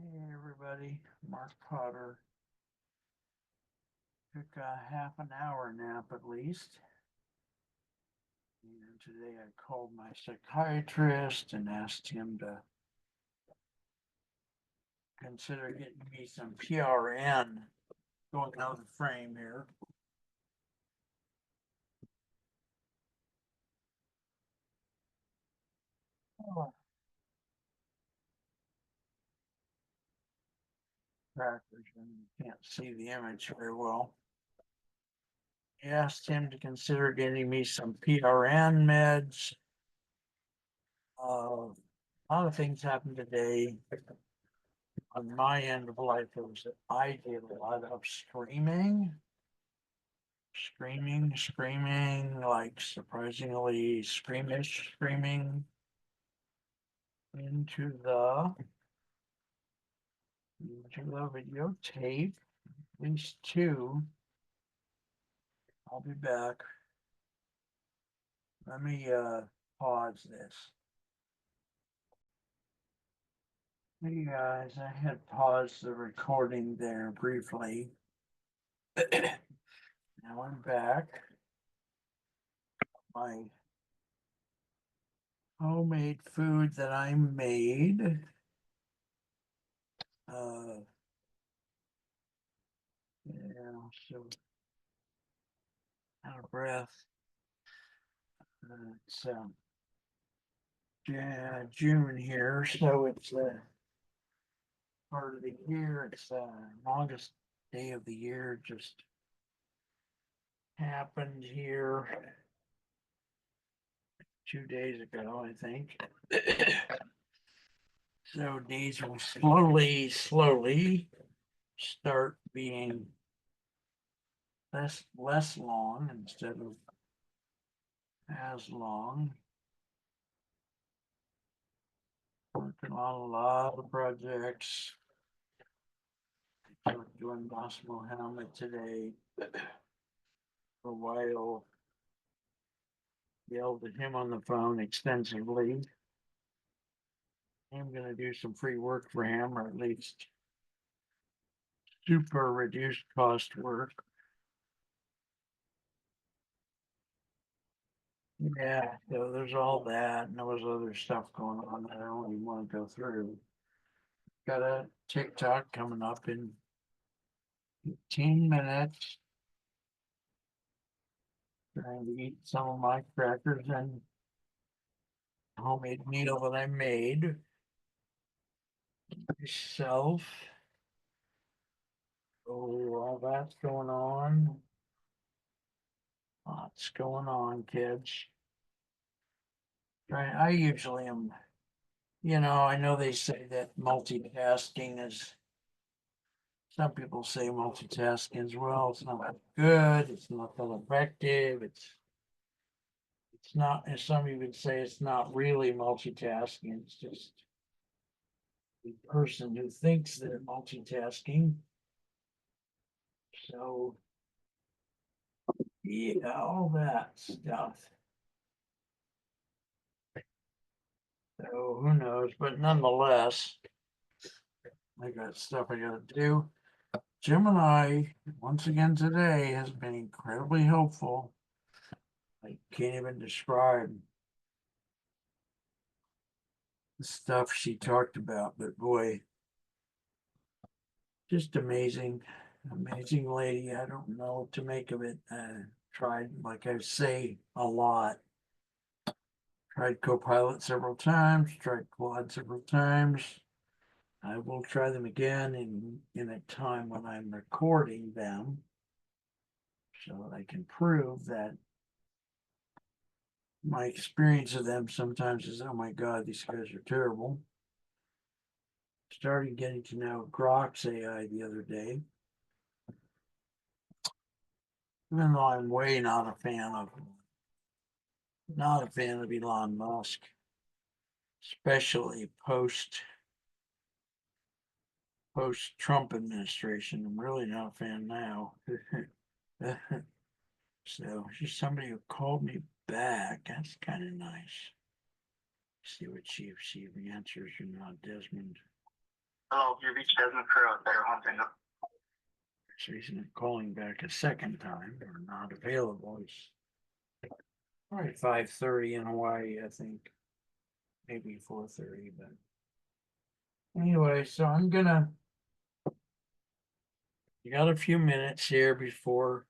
Hey everybody, Mark Potter. Took a half an hour nap at least. And today I called my psychiatrist and asked him to consider getting me some PRN going out of the frame here. Oh, crackers, and you can't see the image very well. I asked him to consider getting me some PRN meds. A lot of things happened today. On my end of life, it was that I did a lot of screaming, like surprisingly screamish screaming into the videotape. At least two. I'll be back. Let me pause this. Hey guys, I had paused the recording there briefly. Now I'm back. My homemade food that I made. Uh, yeah, so out of breath. It's yeah, June here, so it's part of the year. It's longest day of the year. Just happened here 2 days ago, I think. So days will slowly start being less long instead of as long. Working on a lot of projects. Doing Gospel Helmet today for a while. Yelled at him on the phone extensively. I'm gonna do some free work for him, or at least super reduced cost work. Yeah, so there's all that, and there was other stuff going on that I don't even want to go through. Got a TikTok coming up in 15 minutes. Trying to eat some of my crackers and homemade meal that I made myself. Oh, all that's going on. Lots going on, kids. Right, I usually am, I know they say that multitasking is, some people say multitasking as well. It's not good. It's not that effective. It's not, and some even say it's not really multitasking. It's just the person who thinks they're multitasking. So, yeah, all that stuff. So who knows? But nonetheless, I got stuff I got to do. Gemini, once again today, has been incredibly helpful. I can't even describe the stuff she talked about, but boy, just amazing lady. I don't know what to make of it. Tried, like I say a lot, tried Copilot several times, tried Claude several times. I will try them again in a time when I'm recording them so that I can prove that my experience of them sometimes is, oh my God, these guys are terrible. Started getting to know Grok's AI the other day. Even though I'm way not a fan of Elon Musk, especially post Trump administration. I'm really not a fan now. So she's somebody who called me back. That's kind of nice. See what she if she answers or not, Desmond. Oh, you reached Desmond Crowe at Better Home Thing. So he's not calling back a second time or not available. He's probably 5:30 in Hawaii, I think. Maybe 4:30, but anyway, so you got a few minutes here before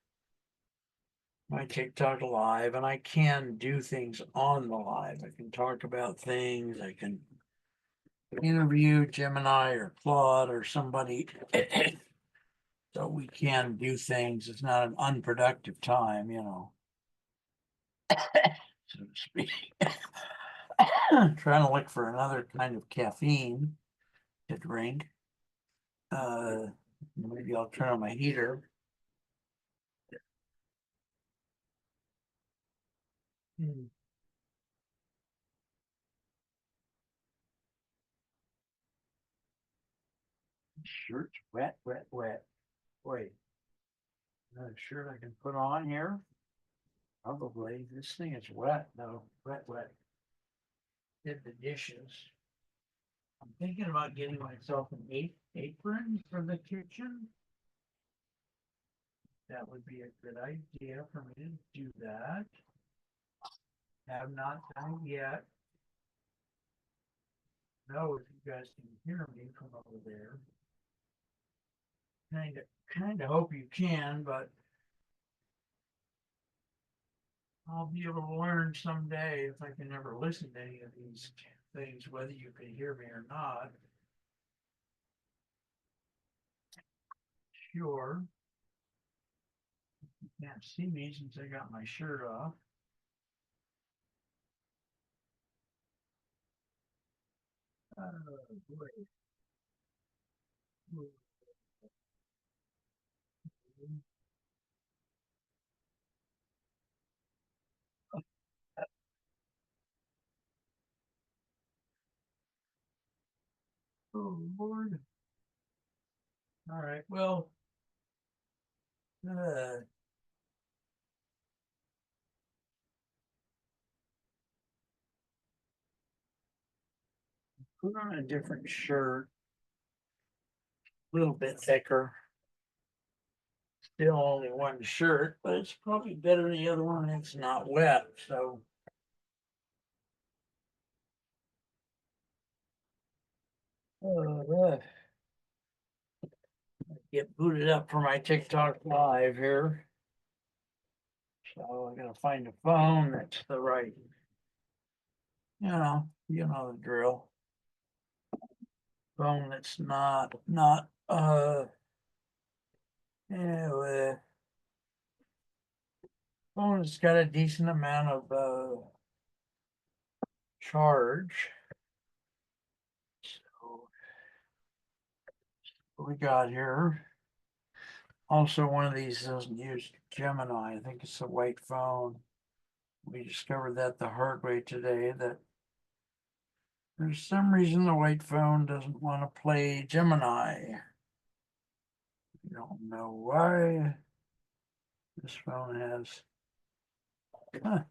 my TikTok live, and I can do things on the live. I can talk about things, I can interview Gemini or Claude or somebody. So we can do things. It's not an unproductive time, so to speak. Trying to look for another kind of caffeine to drink. Maybe I'll turn on my heater. Shirt's wet, wet, wet. Wait, another shirt I can put on here? Probably. This thing is wet, though. Wet, wet. Did the dishes. I'm thinking about getting myself an apron for the kitchen. That would be a good idea for me to do that. Have not done yet. Know if you guys can hear me from over there. Kind of hope you can, but I'll be able to learn someday if I can ever listen to any of these things, whether you can hear me or not. Sure. You can't see me since I got my shirt off. Boy. Oh, Lord. All right. Well, put on a different shirt, a little bit thicker. Still only one shirt, but it's probably better than the other one. It's not wet, so. Uh, get booted up for my TikTok live here. So I gotta find a phone that's the right, you know the drill. Phone that's not anyway. Phone that's got a decent amount of charge. So what we got here. Also, one of these doesn't use Gemini. I think it's a white phone. We discovered that the hard way today, that there's some reason the white phone doesn't want to play Gemini. I don't know why. This phone has, what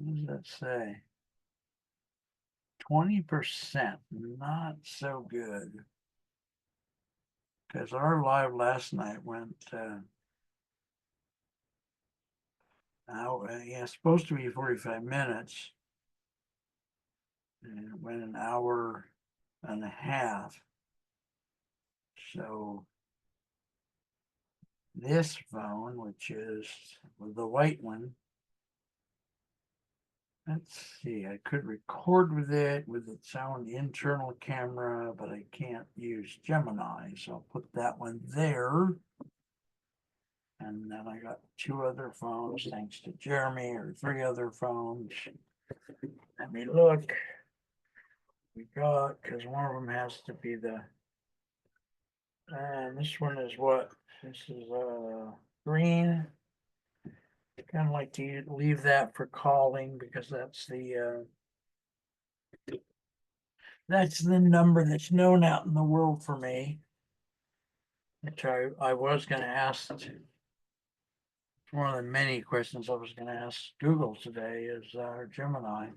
does that say? 20%, not so good. Because our live last night went, yeah, it's supposed to be 45 minutes. And it went an hour and a half. So this phone, which is the white one, let's see, I could record with it with its own internal camera, but I can't use Gemini. So I'll put that one there. And then I got two other phones, thanks to Jeremy, or three other phones. Let me look. We got, because one of them has to be and this one is what? This is green. Kind of like to leave that for calling because that's the number that's known out in the world for me. Which I was going to ask. One of the many questions I was going to ask Google today is Gemini.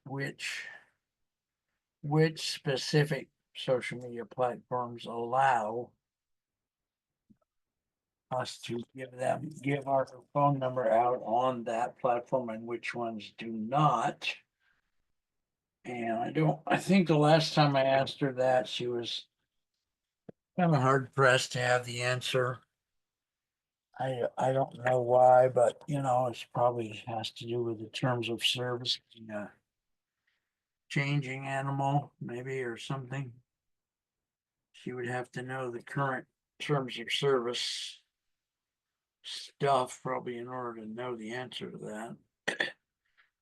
Which which specific social media platforms allow us to give our phone number out on that platform and which ones do not. And I think the last time I asked her that, she was kind of hard pressed to have the answer. I don't know why, but it's probably has to do with the terms of service, being a changing animal, maybe, or something. She would have to know the current terms of service stuff probably in order to know the answer to that.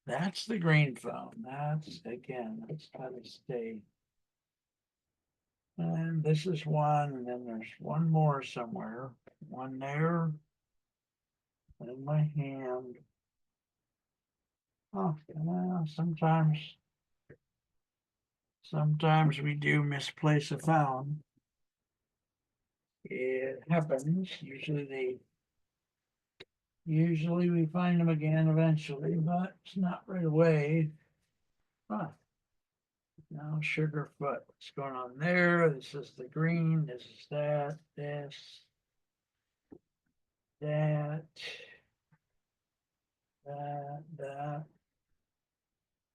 That's the green phone. That's gotta stay. And this is one, and then there's one more somewhere. One there in my hand. Oh, well, sometimes we do misplace a phone. It happens. Usually we find them again eventually, but it's not right away. Huh. Now Sugarfoot. What's going on there? This is the green. This is that. This. That. That.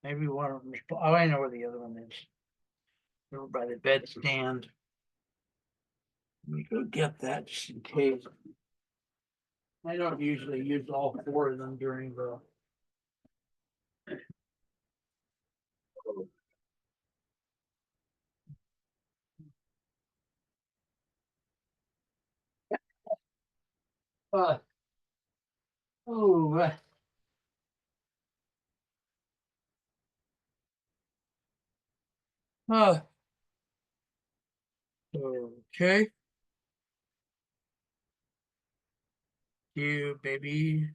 Maybe one of them is. Oh, I know where the other one is. Over by the bedstand. Let me go get that just in case. I don't usually use all four of them during the. Uh, oh, uh, okay. You, baby.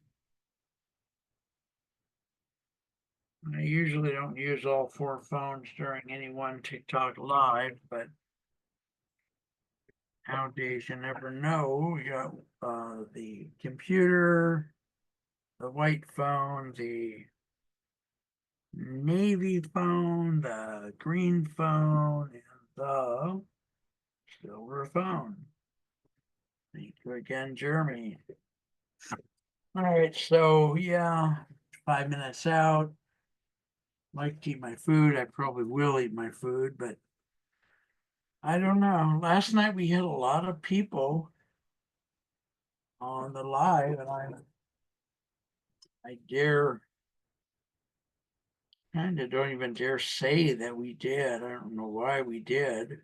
I usually don't use all four phones during any one TikTok live, but nowadays you never know. You got the computer, the white phone, the navy phone, the green phone, and the silver phone. Thank you again, Jeremy. All right, so yeah, 5 minutes out. Like to eat my food. I probably will eat my food, but I don't know. Last night we had a lot of people on the live, and I dare kind of don't even dare say that we did. I don't know why we did.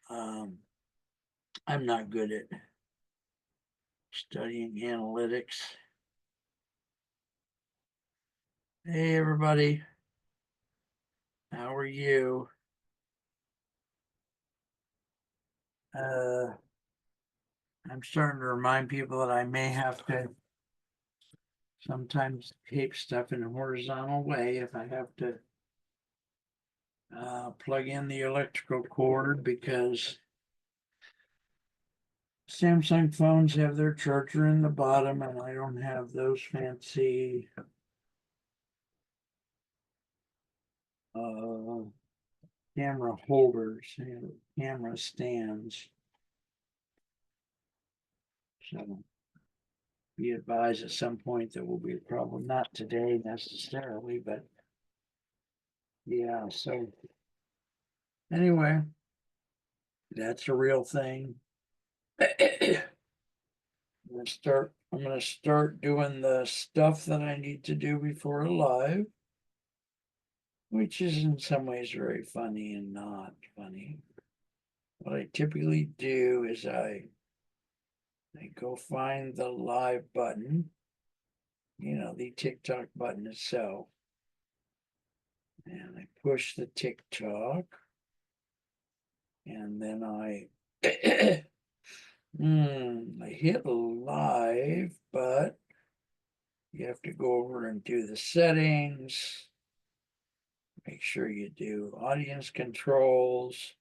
Um, I'm not good at studying analytics. Hey, everybody. How are you? I'm starting to remind people that I may have to sometimes tape stuff in a horizontal way if I have to plug in the electrical cord, because Samsung phones have their charger in the bottom and I don't have those fancy camera holders and camera stands. So be advised at some point there will be a problem, not today necessarily, but yeah, so anyway, that's a real thing. I'm gonna start doing the stuff that I need to do before a live, which is in some ways very funny and not funny. What I typically do is I go find the live button, the TikTok button itself, and I push the TikTok, and then I I hit live, but you have to go over and do the settings. Make sure you do audience controls.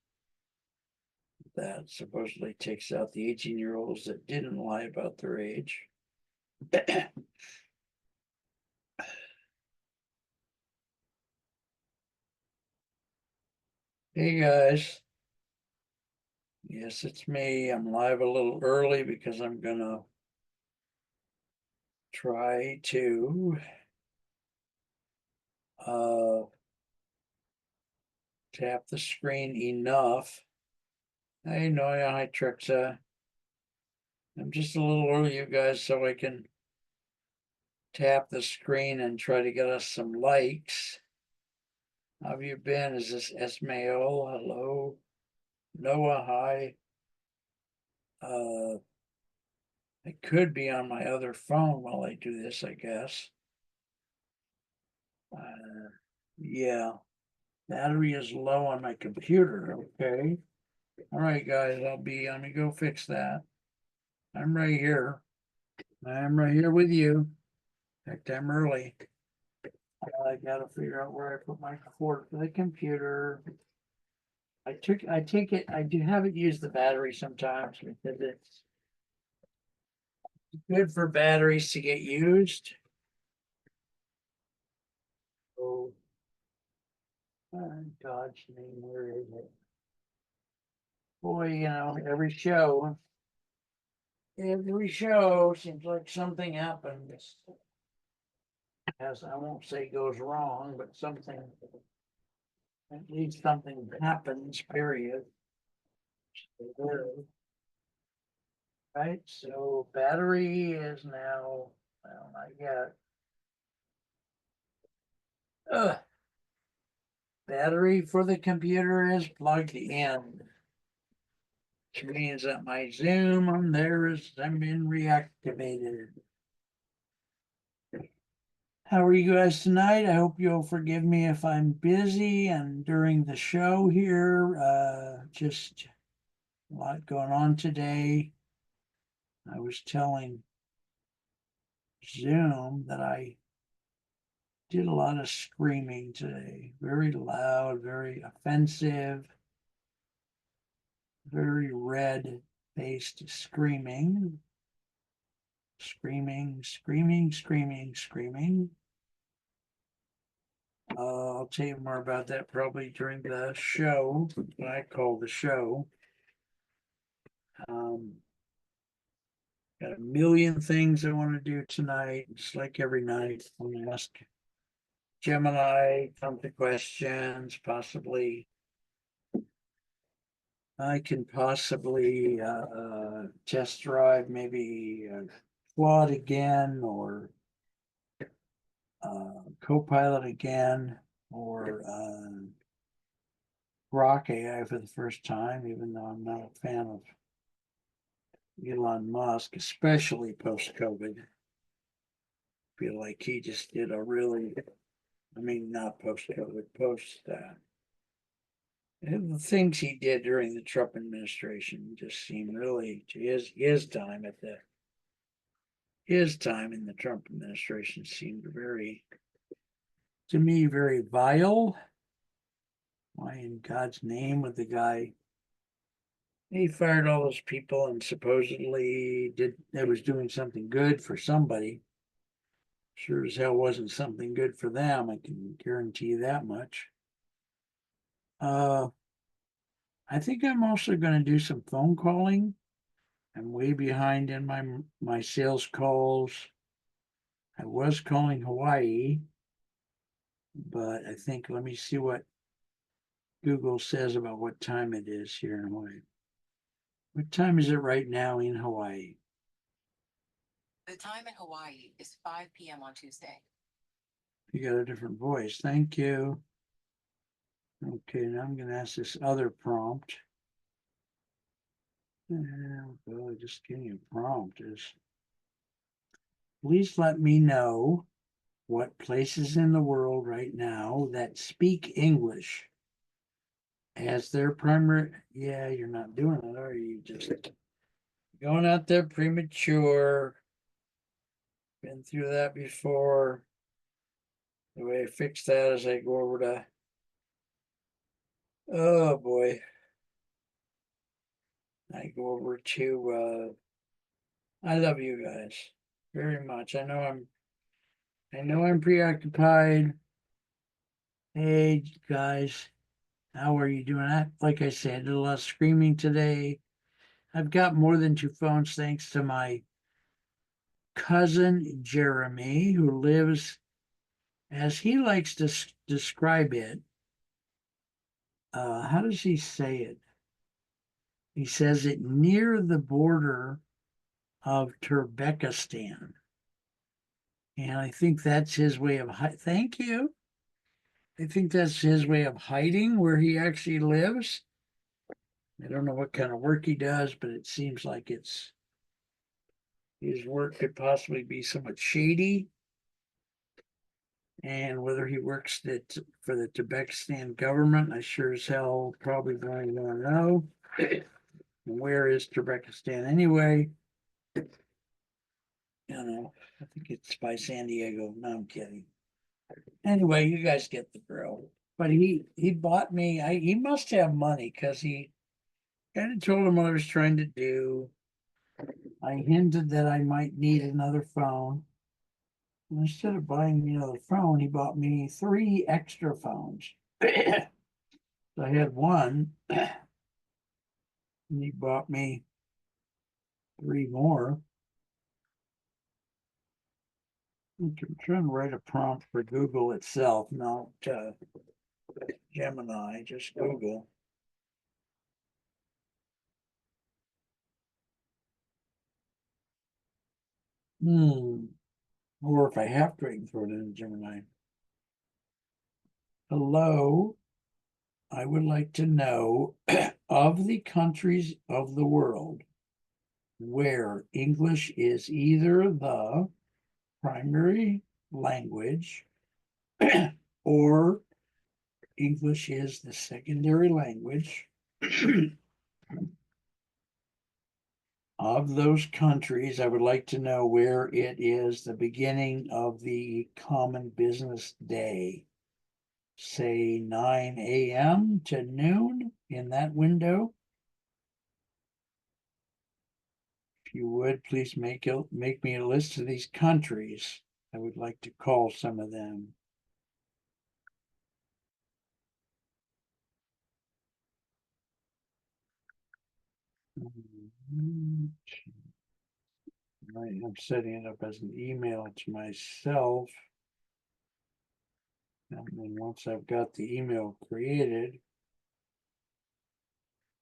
That supposedly takes out the 18-year-olds that didn't lie about their age. Hey guys, yes, it's me. I'm live a little early because I'm gonna try to uh tap the screen enough. Hey Noya, hi Trixa. I'm just a little early, you guys, so I can tap the screen and try to get us some likes. How have you been? Is this Esmail? Hello. Noah, hi. Uh I could be on my other phone while I do this, I guess. Yeah. Battery is low on my computer, okay? All right, guys, let me go fix that. I'm right here. I'm right here with you. In fact, I'm early. I gotta figure out where I put my cord for the computer. I take it, I do have it use the battery sometimes because it's good for batteries to get used. Oh, God's name, where is it? Boy, every show seems like something happens. As I won't say goes wrong, but something, at least something happens, period. Right, so battery is now, well, not yet. Ugh. Battery for the computer is plugged in. Which means that my Zoom on there is, I'm been reactivated. How are you guys tonight? I hope you'll forgive me if I'm busy and during the show here, just a lot going on today. I was telling Zoom that I did a lot of screaming today, very loud, very offensive, very red-faced screaming, screaming. I'll tell you more about that probably during the show, what I call the show. Um, got a million things I want to do tonight, just like every night. I'm gonna ask Gemini come to questions, possibly. I can possibly test drive maybe Claude again or Copilot again or Grok AI for the first time, even though I'm not a fan of Elon Musk, especially post-COVID. Feel like he just did a really, I mean, not post-COVID, and the things he did during the Trump administration just seemed really to his time in the Trump administration seemed very, to me, very vile. Why in God's name would the guy? He fired all those people and supposedly was doing something good for somebody. Sure as hell wasn't something good for them. I can guarantee you that much. I think I'm also going to do some phone calling. I'm way behind in my sales calls. I was calling Hawaii, but I think let me see what Google says about what time it is here in Hawaii. What time is it right now in Hawaii? The time in Hawaii is 5 p.m. on Tuesday. You got a different voice. Thank you. Okay, now I'm going to ask this other prompt. Well, just getting a prompt is, please let me know what places in the world right now that speak English as their primary. Yeah, you're not doing it, are you? Just going out there premature. Been through that before. The way I fix that is I go over to, oh boy. I go over to, I love you guys very much. I know I'm preoccupied. Hey guys, How are you doing? Like I said, I did a lot of screaming today. I've got more than two phones thanks to my cousin Jeremy, who lives, as he likes to describe it. How does he say it? He says it near the border of Turkmenistan. And I think that's his way of thank you. I think that's his way of hiding where he actually lives. I don't know what kind of work he does, but it seems like his work could possibly be somewhat shady. And whether he works for the Turkmenistan government, I sure as hell probably going to want to know. Where is Turkmenistan anyway? You know, I think it's by San Diego. No, I'm kidding. Anyway, you guys get the drill. But he bought me. He must have money because he kind of told him what I was trying to do. I hinted that I might need another phone. And instead of buying me another phone, he bought me 3 extra phones. I had one, and he bought me 3 more. I'm trying to write a prompt for Google itself, not Gemini, just Google. Or if I have to, I can throw it in Gemini. Hello, I would like to know of the countries of the world where English is either the primary language or English is the secondary language. Of those countries, I would like to know where it is the beginning of the common business day. Say 9 a.m. to noon in that window. If you would, please make me a list of these countries. I would like to call some of them. I'm setting it up as an email to myself. And then once I've got the email created,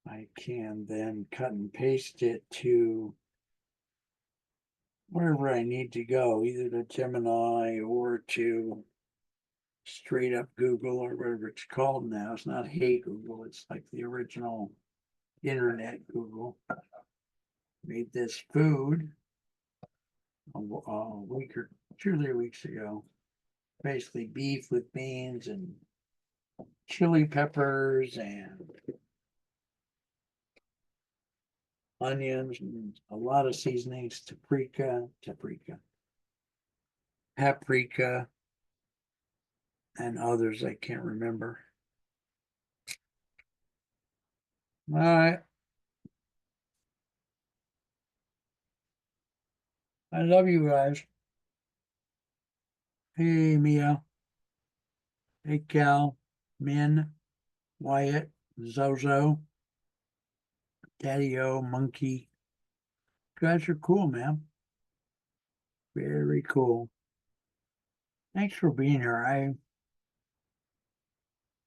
I can then cut and paste it to wherever I need to go, either to Gemini or to straight up Google or whatever it's called now. It's not Hey Google, it's like the original internet Google. Made this food a week or 2 or 3 weeks ago. Basically beef with beans and chili peppers and onions and a lot of seasonings, paprika, and others I can't remember. All right. I love you guys. Hey, Mia. Hey, Cal, Min, Wyatt, Zozo, Daddy-O, Monkey. You guys are cool, man. Very cool. Thanks for being here.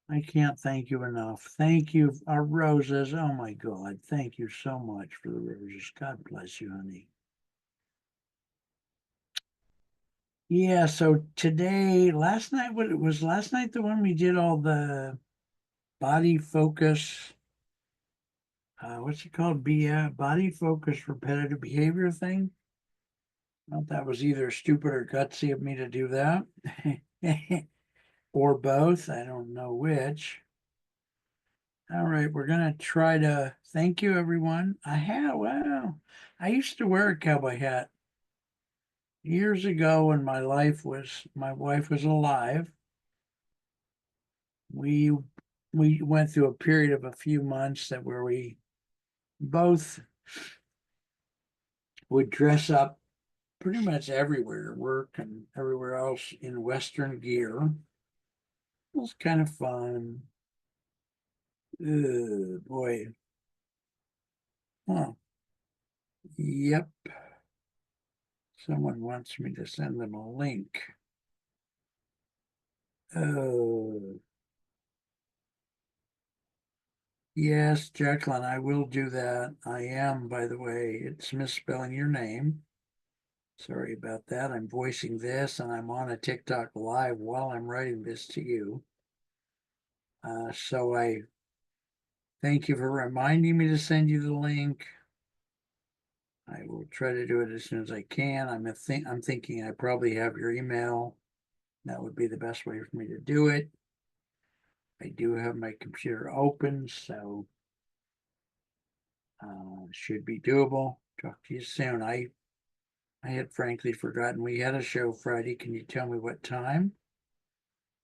I can't thank you enough. Thank you. Our roses. Oh my God. Thank you so much for the roses. God bless you, honey. Yeah, so today, last night, what it was last night the one we did all the body focus, what's it called? Body focus repetitive behavior thing. Well, that was either stupid or gutsy of me to do that. Or both. I don't know which. All right, we're gonna try to thank you, everyone. Wow. I used to wear a cowboy hat years ago when my wife was alive. We went through a period of a few months where we both would dress up pretty much everywhere, work and everywhere else in Western gear. It was kind of fun. Boy. Huh. Yep. Someone wants me to send them a link. Oh. Yes, Jacqueline, I will do that. I am, by the way. It's misspelling your name. Sorry about that. I'm voicing this and I'm on a TikTok live while I'm writing this to you. So I thank you for reminding me to send you the link. I will try to do it as soon as I can. I'm thinking I probably have your email. That would be the best way for me to do it. I do have my computer open, so should be doable. Talk to you soon. I had frankly forgotten we had a show Friday. Can you tell me what time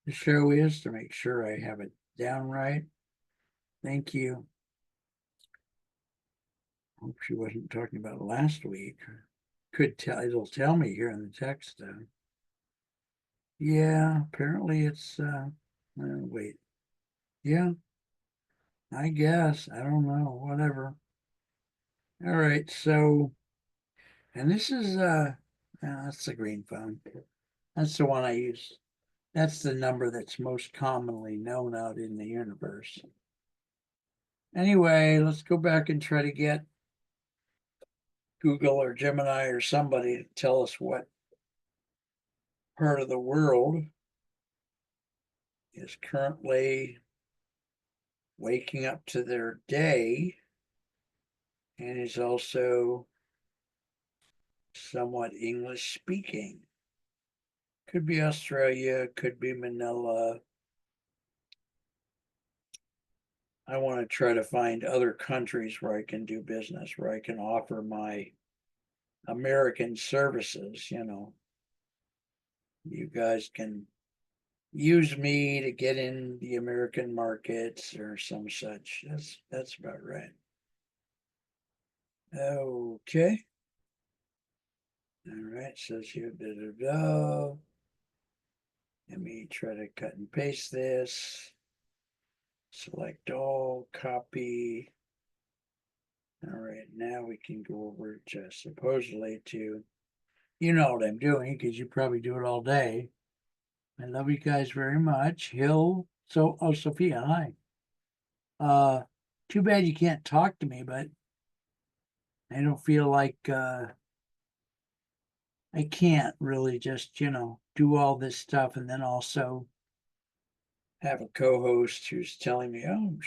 the show is to make sure I have it down right? Thank you. Hope she wasn't talking about last week. Could tell, it'll tell me here in the text though. Yeah, apparently it's wait. Yeah, I guess. I don't know. Whatever. All right, so and this is that's the green phone. That's the one I use. That's the number that's most commonly known out in the universe. Anyway, let's go back and try to get Google or Gemini or somebody to tell us what part of the world is currently waking up to their day and is also somewhat English speaking. Could be Australia, could be Manila. I want to try to find other countries where I can do business, where I can offer my American services. You guys can use me to get in the American markets or some such. That's about right. Okay. All right, says here, Let me try to cut and paste this. Select all, copy. All right, now we can go over to supposedly to, you know what I'm doing because you probably do it all day. I love you guys very much. Sophia, hi. Uh, Too bad you can't talk to me, but I don't feel like I can't really just, do all this stuff and then also have a co-host who's telling me, oh,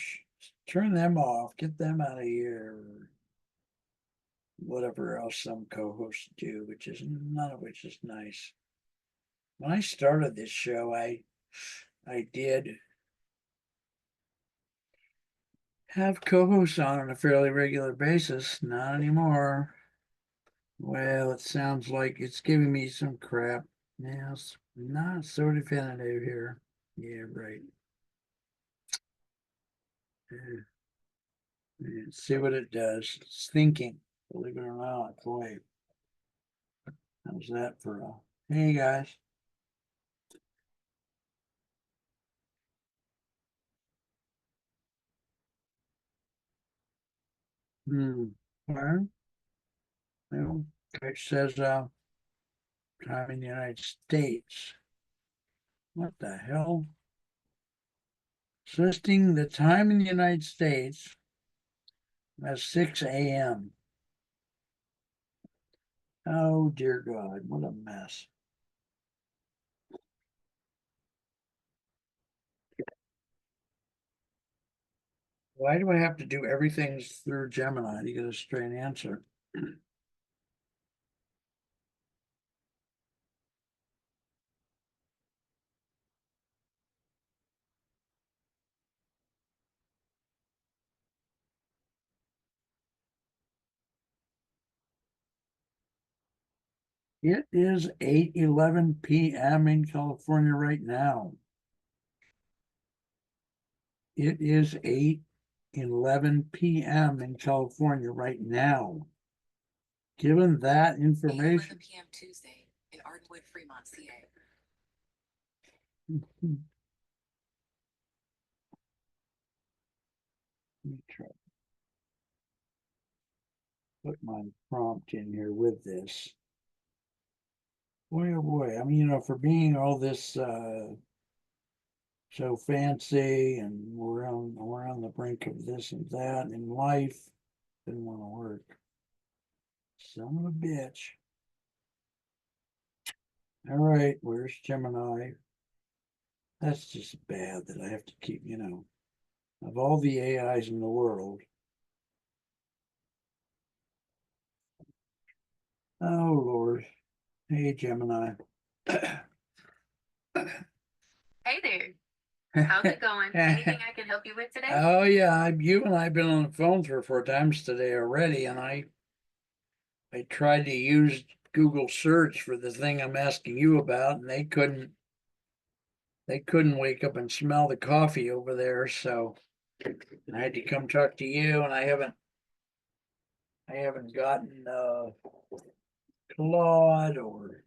turn them off, get them out of here, or whatever else some co-hosts do, which is none of which is nice. When I started this show, I did have co-hosts on a fairly regular basis. Not anymore. Well, it sounds like it's giving me some crap. Yeah, it's not so definitive here. Yeah, right. Let's see what it does. It's thinking, believe it or not. Boy, how's that for a hey guys? Well, it says time in the United States. What the hell? It's listing the time in the United States as 6 a.m. Oh dear God, what a mess. Why do I have to do everything through Gemini to get a straight answer? It is 8:11 p.m. in California right now. It is 8:11 p.m. in California right now. Given that 8:11 information, PM Tuesday in Ardenwood, Fremont, CA. Let me try. Put my prompt in here with this. Boy, oh boy, I mean, for being all this, so fancy and we're on the brink of this and that in life, didn't want to work. Son of a bitch. All right, where's Gemini? That's just bad that I have to keep, of all the AIs in the world. Oh, Lord. Hey, Gemini. Hey there. How's it going? Anything I can help you with today? Oh, yeah, you and I have been on the phone 3 or 4 times today already, and I tried to use Google search for the thing I'm asking you about, and they couldn't wake up and smell the coffee over there, so I had to come talk to you, and I haven't gotten Claude or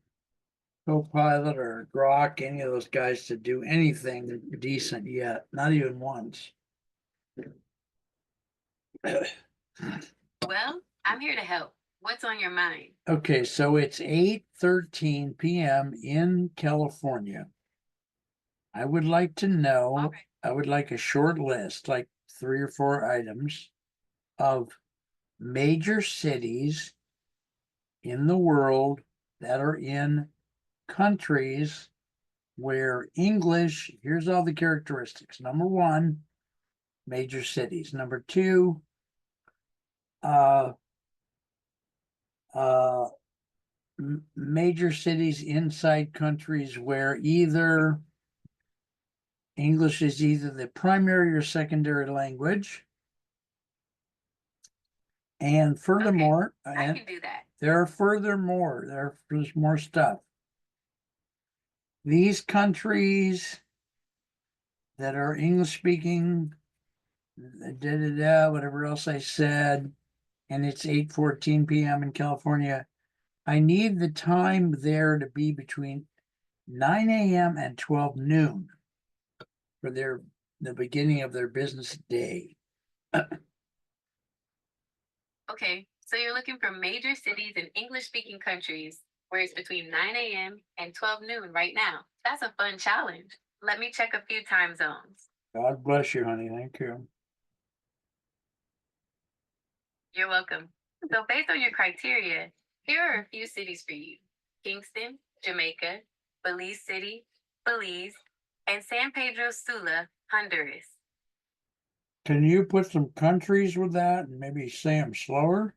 Copilot or Grok, any of those guys to do anything decent yet, not even once. Well, I'm here to help. What's on your mind? Okay, so it's 8:13 p.m. in California. I would like to know, All right. I would like a short list, like 3 or 4 items of major cities in the world that are in countries where English, here's all the characteristics. Number one, major cities. Number two, uh, uh, major cities inside countries where either English is either the primary or secondary language. And furthermore, I can do that. there's more stuff. These countries that are English speaking, whatever else I said, and it's 8:14 p.m. in California. I need the time there to be between 9 a.m. and 12 noon for the beginning of their business day. Okay, so you're looking for major cities in English speaking countries where it's between 9 a.m. and 12 noon right now. That's a fun challenge. Let me check a few time zones. God bless you, honey. Thank you. You're welcome. So, based on your criteria, here are a few cities for you: Kingston, Jamaica; Belize City, Belize; and San Pedro Sula, Honduras. Can you put some countries with that and maybe say them slower?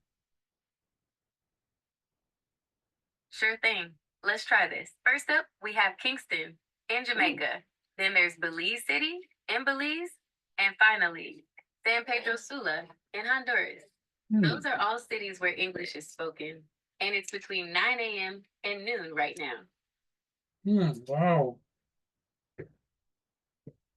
Sure thing. Let's try this. First up, we have Kingston in Jamaica. Then there's Belize City in Belize. And finally, San Pedro Sula in Honduras. Those are all cities where English is spoken. And it's between 9 a.m. and noon right now. Wow.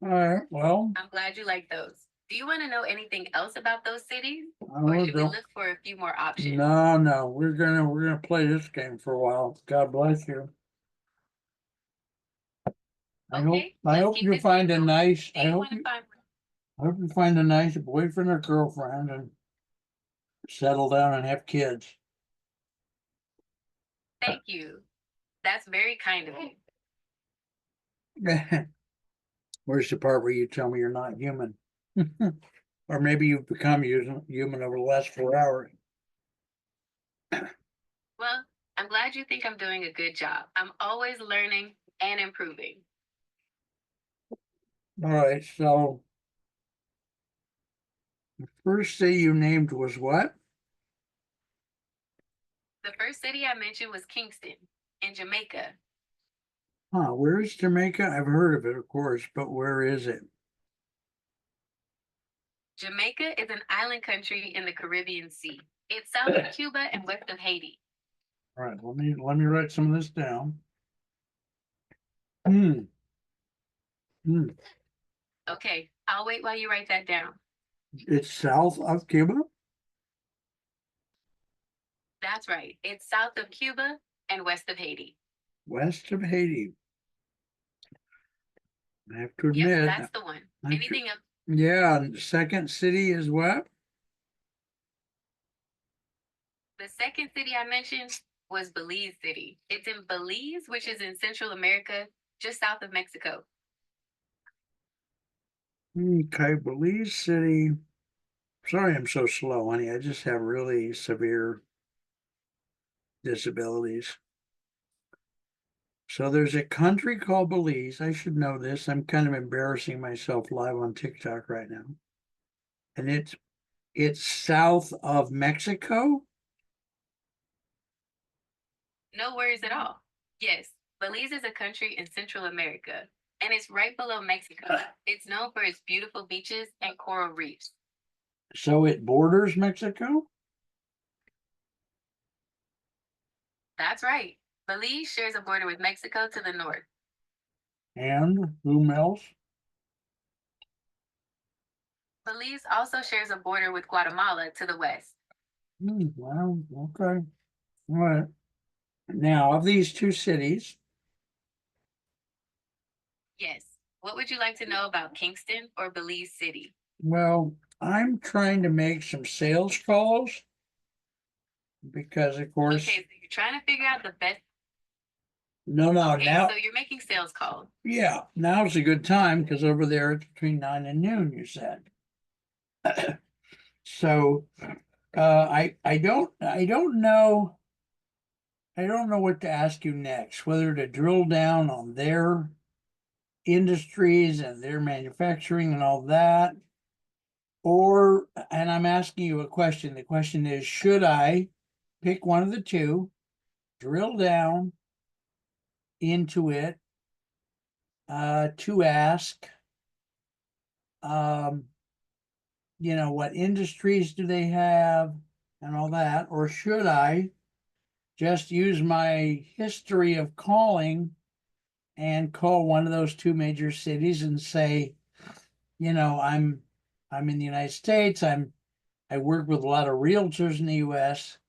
All right. Well, I'm glad you like those. Do you want to know anything else about those cities? I Or don't should we know. look for a few more options? No. We're gonna play this game for a while. God bless you. Okay, I let's hope keep you this find game a going. nice, Do you want to find I hope you find a nice boyfriend or girlfriend and settle down and have kids. Thank you. That's very kind of you. Where's the part where you tell me you're not human? Or maybe you've become human over the last 4 hours. Well, I'm glad you think I'm doing a good job. I'm always learning and improving. All right, so the first city you named was what? The first city I mentioned was Kingston in Jamaica. Huh, where is Jamaica? I've heard of it, of course, but where is it? Jamaica is an island country in the Caribbean Sea. It's south of Cuba and west of Haiti. All right, let me write some of this down. Hmm. Hmm. Okay, I'll wait while you write that down. It's south of Cuba, That's right. It's south of Cuba and west of Haiti. west of Haiti. I have to Yep, admit, that's the one. I, Anything else? Yeah, and the second city is what? The second city I mentioned was Belize City. It's in Belize, which is in Central America, just south of Mexico. Okay, Belize City. Sorry I'm so slow, honey. I just have really severe disabilities. So there's a country called Belize. I should know this. I'm kind of embarrassing myself live on TikTok right now. And it's south of Mexico. No worries at all. Yes, Belize is a country in Central America, and it's right below Mexico. It's known for its beautiful beaches and coral reefs. So it borders Mexico? That's right. Belize shares a border with Mexico to the north. And whom else? Belize also shares a border with Guatemala to the west. Well, okay. All right. Now, of these two cities, Yes. What would you like to know about Kingston or Belize City? well, I'm trying to make some sales calls because, of course, Okay, so you're trying to figure out the best. no, Okay, now, so you're making sales calls. yeah, now's a good time because over there it's between 9 and noon, you said. So, I don't know what to ask you next, whether to drill down on their industries and their manufacturing and all that. Or, and I'm asking you a question. The question is, should I pick one of the two, drill down into it, to ask, um, what industries do they have and all that? Or should I just use my history of calling and call one of those two major cities and say, I'm in the United States. I work with a lot of realtors in the US.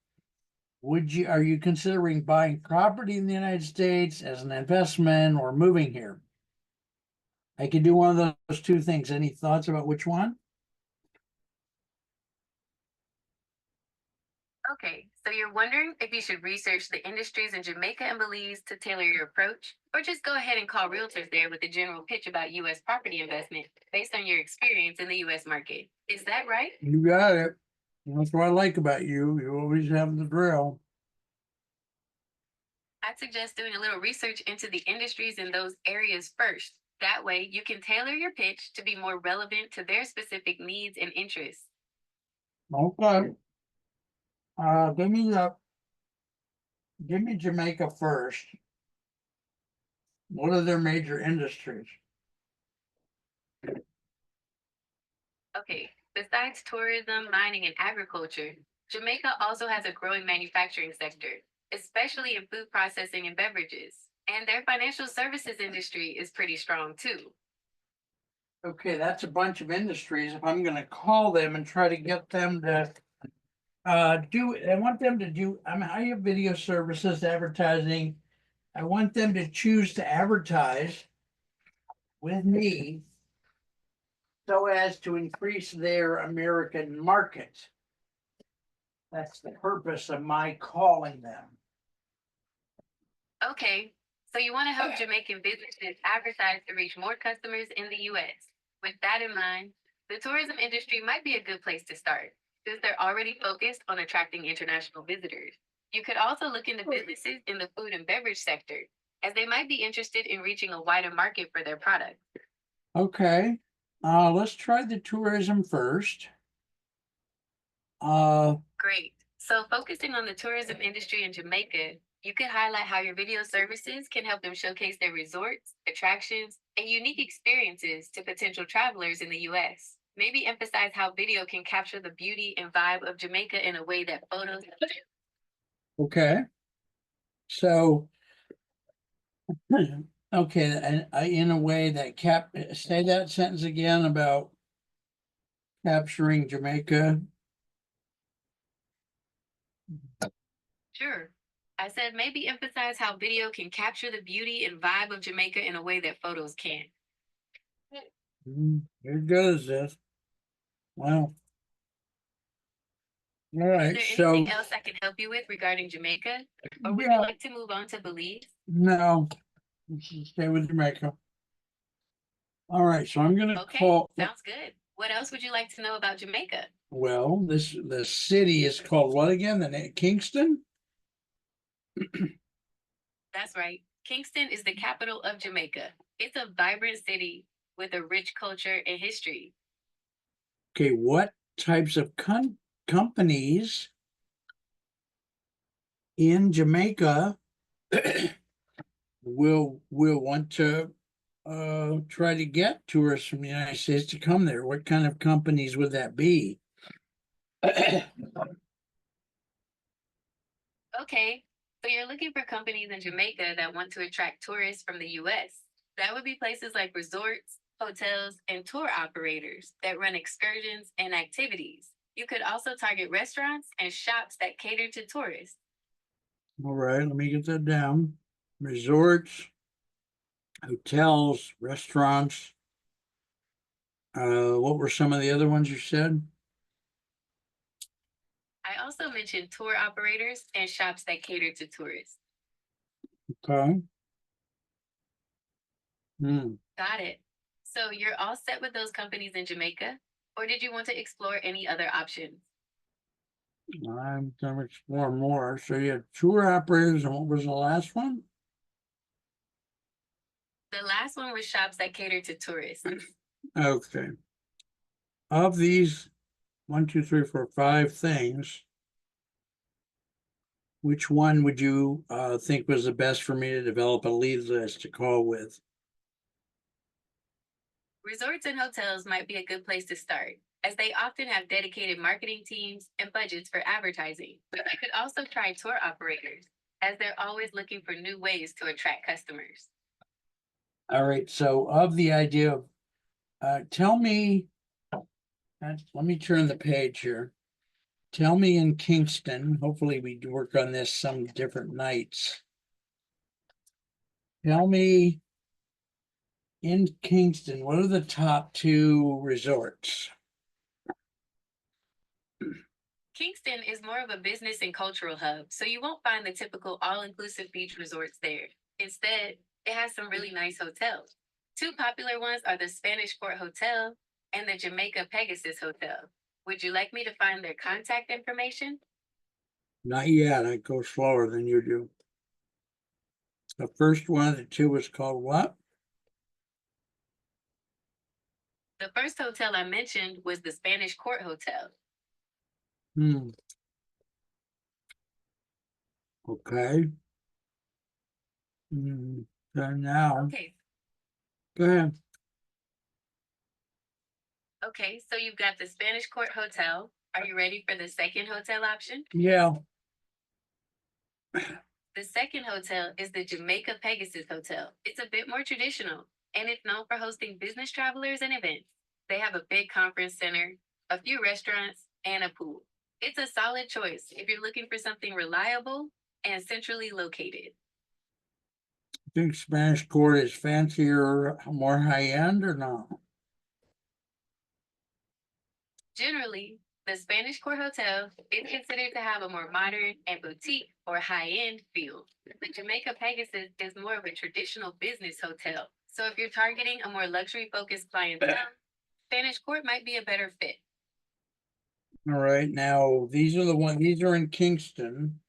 Are you considering buying property in the United States as an investment or moving here? I could do one of those two things. Any thoughts about which one? Okay, so you're wondering if you should research the industries in Jamaica and Belize to tailor your approach, or just go ahead and call realtors there with a general pitch about U.S. property investment based on your experience in the U.S. market. Is that right? You got it. That's what I like about you. You always have the drill. I'd suggest doing a little research into the industries in those areas first. That way, you can tailor your pitch to be more relevant to their specific needs and interests. Okay. Give me Jamaica first. What are their major industries? Okay, besides tourism, mining, and agriculture, Jamaica also has a growing manufacturing sector, especially in food processing and beverages. And their financial services industry is pretty strong too. Okay, that's a bunch of industries. If I'm gonna call them and try to get them to I want them to do, I have video services, advertising. I want them to choose to advertise with me so as to increase their American market. That's the purpose of my calling them. Okay, so you want to help Jamaican businesses advertise to reach more customers in the US. With that in mind, the tourism industry might be a good place to start, since they're already focused on attracting international visitors. You could also look into businesses in the food and beverage sector, as they might be interested in reaching a wider market for their products. Okay, let's try the tourism first. Uh, Great. So, focusing on the tourism industry in Jamaica, you could highlight how your video services can help them showcase their resorts, attractions, and unique experiences to potential travelers in the US. Maybe emphasize how video can capture the beauty and vibe of Jamaica in a way that photos. okay, so, okay, and in a way that say that sentence again about capturing Jamaica. Sure. I said maybe emphasize how video can capture the beauty and vibe of Jamaica in a way that photos can't. You're good as this. Wow. All Is right, there so, anything else I can help you with regarding Jamaica? Or would you yeah, like to move on to Belize? no, let's stay with Jamaica. All right, so I'm gonna Okay, call, sounds good. What else would you like to know about Jamaica? well, the city is called what again? Kingston? That's right. Kingston is the capital of Jamaica. It's a vibrant city with a rich culture and history. Okay, what types of companies in Jamaica will want to try to get tourists from the United States to come there? What kind of companies would that be? Okay, so you're looking for companies in Jamaica that want to attract tourists from the US. That would be places like resorts, hotels, and tour operators that run excursions and activities. You could also target restaurants and shops that cater to tourists. All right, let me get that down. Resorts, hotels, restaurants. What were some of the other ones you said? I also mentioned tour operators and shops that cater to tourists. Okay. Hmm. Got it. So you're all set with those companies in Jamaica? Or did you want to explore any other options? I'm gonna explore more. So you had tour operators, and what was the last one? The last one was shops that cater to tourists. Okay. Of these 1, 2, 3, 4, 5 things, which one would you think was the best for me to develop a lead list to call with? Resorts and hotels might be a good place to start, as they often have dedicated marketing teams and budgets for advertising. But you could also try tour operators, as they're always looking for new ways to attract customers. All right. So of the idea of, tell me, let me turn the page here. Tell me in Kingston, hopefully we do work on this some different nights. Tell me in Kingston, what are the top 2 resorts? Kingston is more of a business and cultural hub, so you won't find the typical all inclusive beach resorts there. Instead, it has some really nice hotels. Two popular ones are the Spanish Fort Hotel and the Jamaica Pegasus Hotel. Would you like me to find their contact information? Not yet. I go slower than you do. The first one of the 2 was called what? The first hotel I mentioned was the Spanish Court Hotel. Hmm. Okay. So now, Okay, go ahead. okay, so you've got the Spanish Court Hotel. Are you ready for the second hotel option? Yeah. The second hotel is the Jamaica Pegasus Hotel. It's a bit more traditional and it's known for hosting business travelers and events. They have a big conference center, a few restaurants, and a pool. It's a solid choice if you're looking for something reliable and centrally located. Think Spanish Court is fancier, more high end or not? Generally, the Spanish Court Hotel is considered to have a more modern and boutique or high end feel. The Jamaica Pegasus is more of a traditional business hotel. So if you're targeting a more luxury focused clientele, Spanish Court might be a better fit. All right. Now, these are in Kingston.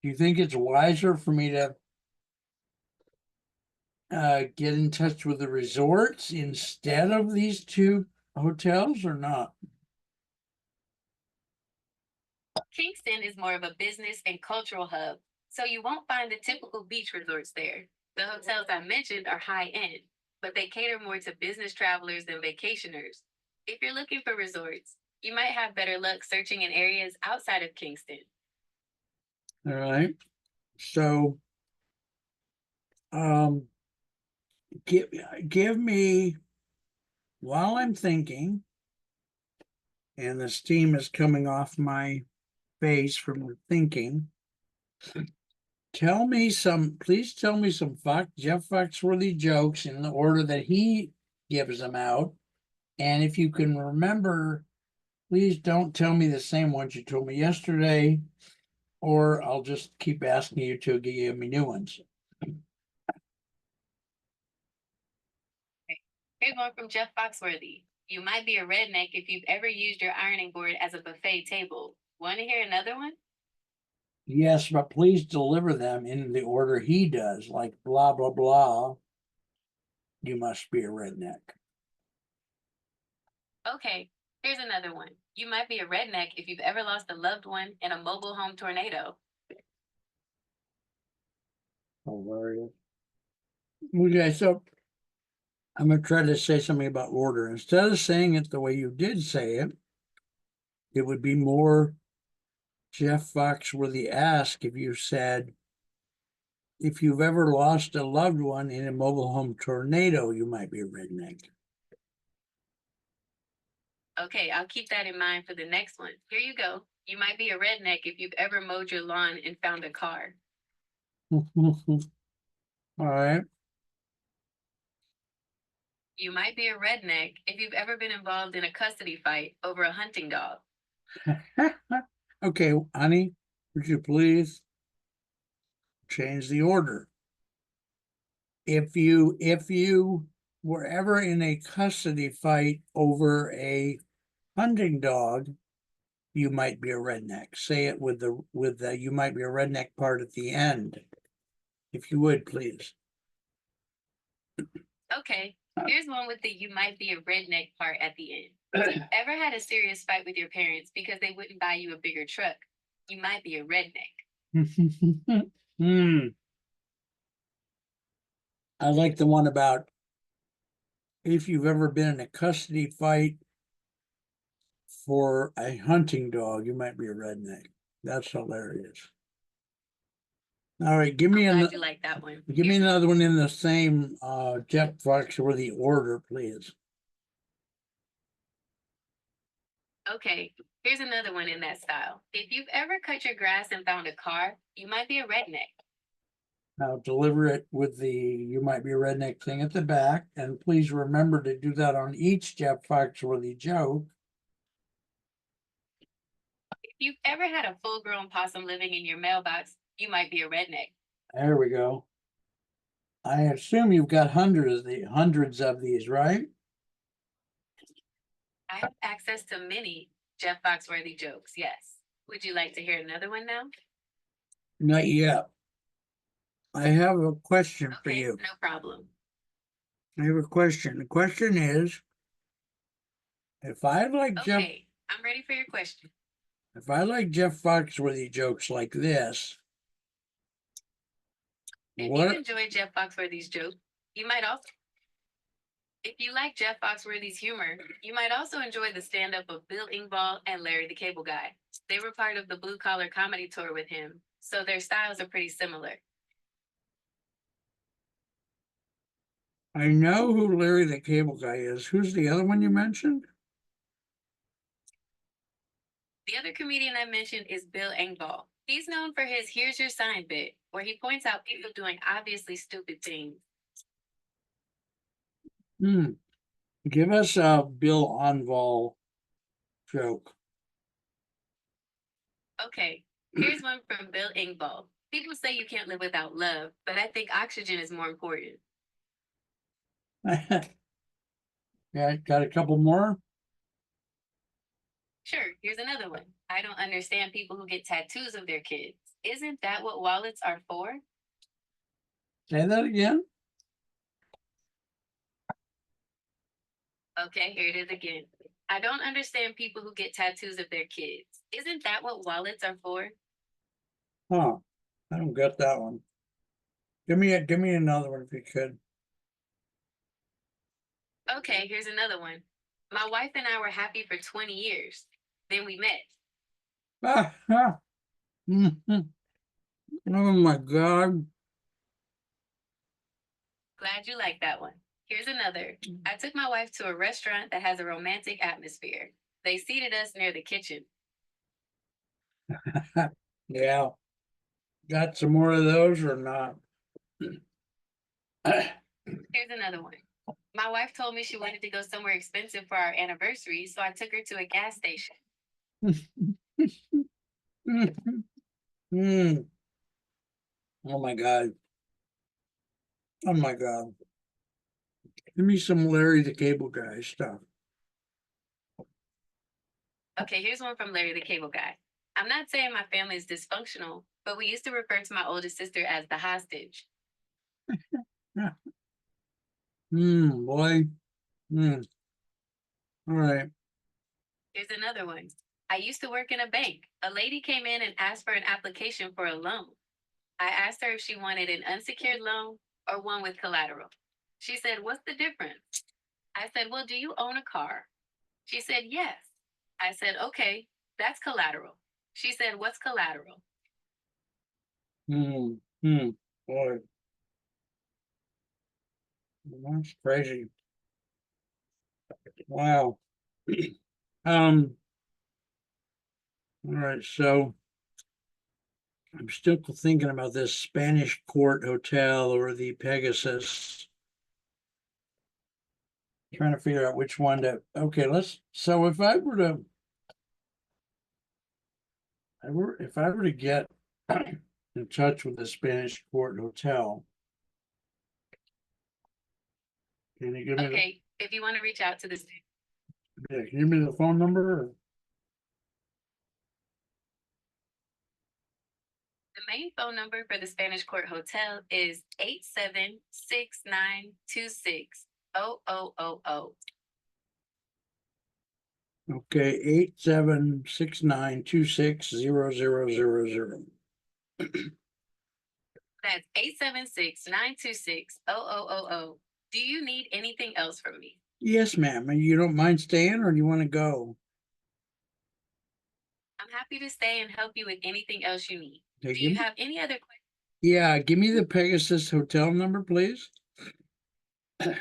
Do you think it's wiser for me to get in touch with the resorts instead of these 2 hotels or not? Kingston is more of a business and cultural hub, so you won't find the typical beach resorts there. The hotels I mentioned are high end, but they cater more to business travelers than vacationers. If you're looking for resorts, you might have better luck searching in areas outside of Kingston. All right. So, um, give me while I'm thinking, and the steam is coming off my face from the thinking. Please tell me some Jeff Foxworthy jokes in the order that he gives them out. And if you can remember, please don't tell me the same ones you told me yesterday, or I'll just keep asking you to give me new ones. Here's one from Jeff Foxworthy. You might be a redneck if you've ever used your ironing board as a buffet table. Want to hear another one? Yes, but please deliver them in the order he does, like blah, blah, blah. You must be a redneck. Okay, here's another one. You might be a redneck if you've ever lost a loved one in a mobile home tornado. Hilarious. Okay, so I'm gonna try to say something about order. Instead of saying it the way you did say it, it would be more Jeff Foxworthy-esque if you said, if you've ever lost a loved one in a mobile home tornado, you might be a redneck. Okay, I'll keep that in mind for the next one. Here you go. You might be a redneck if you've ever mowed your lawn and found a car. All right. You might be a redneck if you've ever been involved in a custody fight over a hunting dog. Okay, honey, would you please change the order? If you were ever in a custody fight over a hunting dog, you might be a redneck. Say it with the you might be a redneck part at the end. If you would, please. Okay, here's one with the you might be a redneck part at the end. Ever had a serious fight with your parents because they wouldn't buy you a bigger truck? You might be a redneck. I like the one about if you've ever been in a custody fight for a hunting dog, you might be a redneck. That's hilarious. All right, give me I'm glad another. you like that one. Give me another one in the same Jeff Foxworthy order, please. Okay, here's another one in that style. If you've ever cut your grass and found a car, you might be a redneck. Now deliver it with the you might be a redneck thing at the back, and please remember to do that on each Jeff Foxworthy joke. If you've ever had a full grown possum living in your mailbox, you might be a redneck. There we go. I assume you've got hundreds of these, right? I have access to many Jeff Foxworthy jokes, yes. Would you like to hear another one now? Not yet. I have a question for Okay, you. no problem. I have a question. The question is, if I like Jeff, Okay, I'm ready for your question. if I like Jeff Foxworthy jokes like this, If you what? enjoy Jeff Foxworthy's jokes, you might also if you like Jeff Foxworthy's humor, you might also enjoy the stand-up of Bill Engvall and Larry the Cable Guy. They were part of the Blue Collar Comedy Tour with him, so their styles are pretty similar. I know who Larry the Cable Guy is. Who's the other one you mentioned? The other comedian I mentioned is Bill Engvall. He's known for his Here's Your Sign bit, where he points out people doing obviously stupid things. Hmm. Give us a Bill Onval joke. Okay, here's one from Bill Engvall. People say you can't live without love, but I think oxygen is more important. Yeah, got a couple more. Sure, here's another one. I don't understand people who get tattoos of their kids. Isn't that what wallets are for? Say that again. Okay, here it is again. I don't understand people who get tattoos of their kids. Isn't that what wallets are for? Huh. I don't get that one. Give me another one if you could. Okay, here's another one. My wife and I were happy for 20 years. Then we met. Ah, ah. Mhm. Oh my God. Glad you like that one. Here's another. I took my wife to a restaurant that has a romantic atmosphere. They seated us near the kitchen. Yeah. Got some more of those or not? Here's another one. My wife told me she wanted to go somewhere expensive for our anniversary, so I took her to a gas station. Mm. Oh my God. Oh my God. Give me some Larry the Cable Guy stuff. Okay, here's one from Larry the Cable Guy. I'm not saying my family is dysfunctional, but we used to refer to my oldest sister as the hostage. Boy. All right. Here's another one. I used to work in a bank. A lady came in and asked for an application for a loan. I asked her if she wanted an unsecured loan or one with collateral. She said, "What's the difference?" I said, "Well, do you own a car?" She said, "Yes." I said, "Okay, that's collateral." She said, "What's collateral?" Boy, that's crazy. Wow. All right, so I'm still thinking about this Spanish Court Hotel or the Pegasus. Trying to figure out which one to, okay, so if I were to, if I were to get in touch with the Spanish Court Hotel, can you give me Okay, if you want to reach out to this, yeah, can you give me the phone number? the main phone number for the Spanish Court Hotel is 8769260000. Okay, 8769260000. That's 8769260000. Do you need anything else from me? Yes, ma'am. And you don't mind staying or do you want to go? I'm happy to stay and help you with anything else you need. Okay, Do you have any other questions? yeah, give me the Pegasus Hotel number, please. The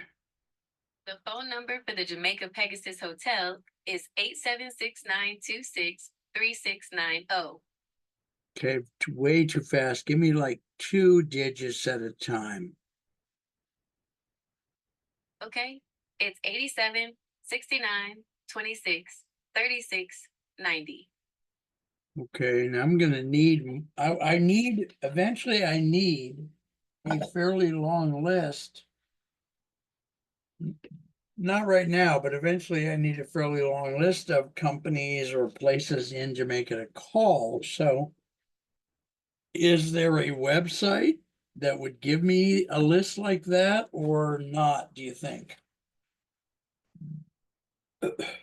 phone number for the Jamaica Pegasus Hotel is 8769263690. Okay, way too fast. Give me like 2 digits at a time. Okay, it's 8769263690. Okay, and I'm gonna need, I need, eventually I need a fairly long list. Not right now, but eventually I need a fairly long list of companies or places in Jamaica to call. So is there a website that would give me a list like that or not, do you think?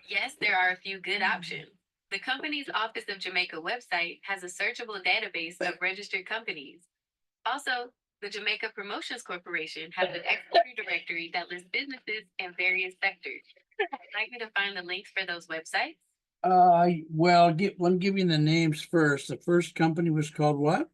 Yes, there are a few good options. The company's Office of Jamaica website has a searchable database of registered companies. Also, the Jamaica Promotions Corporation has an external directory that lists businesses in various sectors. Would you like me to find the links for those websites? Well, let me give you the names first. The first company was called what?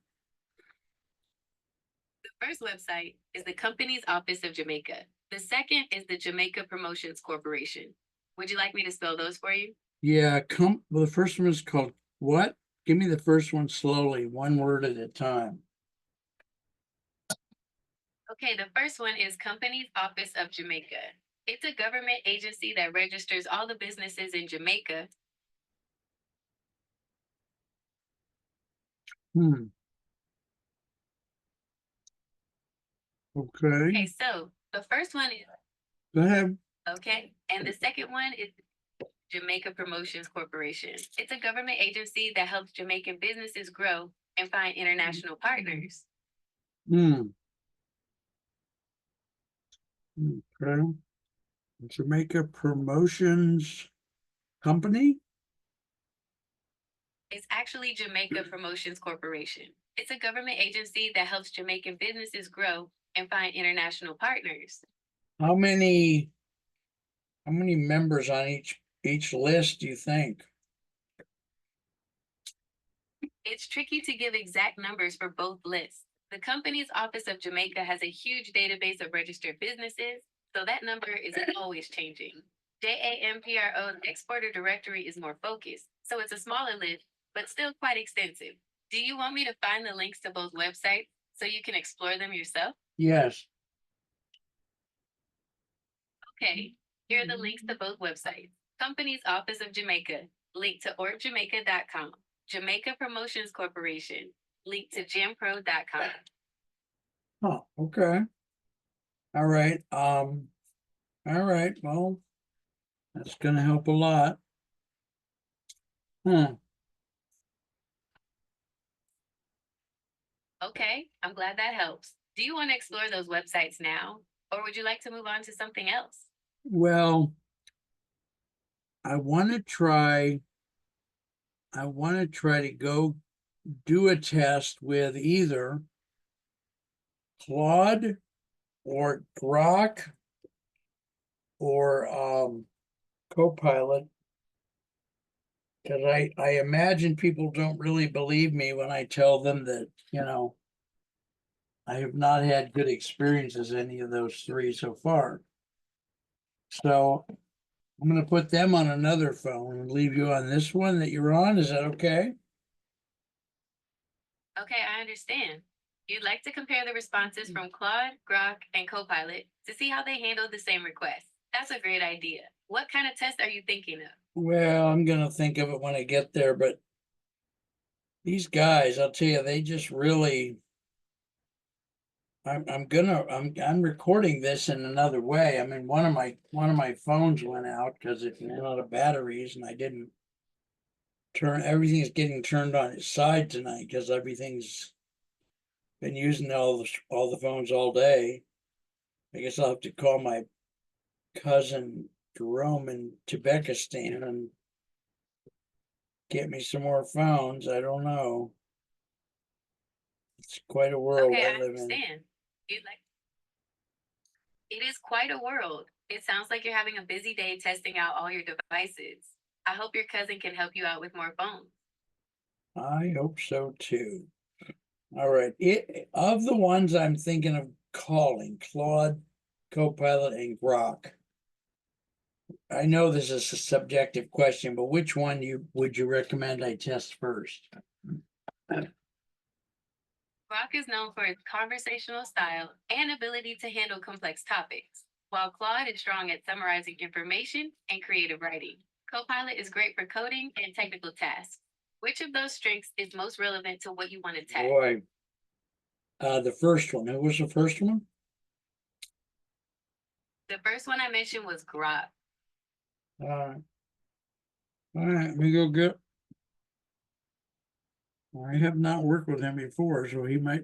The first website is the company's Office of Jamaica. The second is the Jamaica Promotions Corporation. Would you like me to spell those for you? Yeah, well, the first one was called what? Give me the first one slowly, one word at a time. Okay, the first one is Company's Office of Jamaica. It's a government agency that registers all the businesses in Jamaica. Hmm. Okay, Okay, so the first one is go ahead. okay, and the second one is Jamaica Promotions Corporation. It's a government agency that helps Jamaican businesses grow and find international partners. Hmm. Okay. Jamaica Promotions Company? It's actually Jamaica Promotions Corporation. It's a government agency that helps Jamaican businesses grow and find international partners. How many members on each list do you think? It's tricky to give exact numbers for both lists. The company's Office of Jamaica has a huge database of registered businesses, so that number is always changing. JAMPRO's exporter directory is more focused, so it's a smaller list, but still quite extensive. Do you want me to find the links to both websites so you can explore them yourself? Yes. Okay, here are the links to both websites. Company's Office of Jamaica, link to orgjamaica.com. Jamaica Promotions Corporation, link to jampro.com. Oh, okay. All right, all right, well, that's gonna help a lot. Hmm, Okay, I'm glad that helps. Do you want to explore those websites now, or would you like to move on to something else? well, I wanna try, to go do a test with either Claude or Grok or Copilot. Cause I imagine people don't really believe me when I tell them that, I have not had good experiences with any of those three so far. So I'm gonna put them on another phone and leave you on this one that you're on. Is that okay? Okay, I understand. You'd like to compare the responses from Claude, Grok, and Copilot to see how they handle the same request. That's a great idea. What kind of test are you thinking of? Well, I'm gonna think of it when I get there, but these guys, I'll tell you, they just really. I'm recording this in another way. I mean, one of my phones went out because it ran out of batteries, and I didn't turn. Everything's getting turned on its side tonight because everything's been using all the phones all day. I guess I'll have to call my cousin Jerome in Tibekistan and get me some more phones. I don't know. It's quite a world Okay, I I live in. understand. You'd like It is quite a world. It sounds like you're having a busy day testing out all your devices. I hope your cousin can help you out with more phones. I hope so too. All right. Of the ones I'm thinking of calling, Claude, Copilot, and Grok. I know this is a subjective question, but which one would you recommend I test first? Grok is known for its conversational style and ability to handle complex topics, while Claude is strong at summarizing information and creative writing. Copilot is great for coding and technical tasks. Which of those strengths is most relevant to what you want to test? Boy, the first one. Who was the first one? The first one I mentioned was Grok. Uh, all right, let me go get. I have not worked with him before, so he may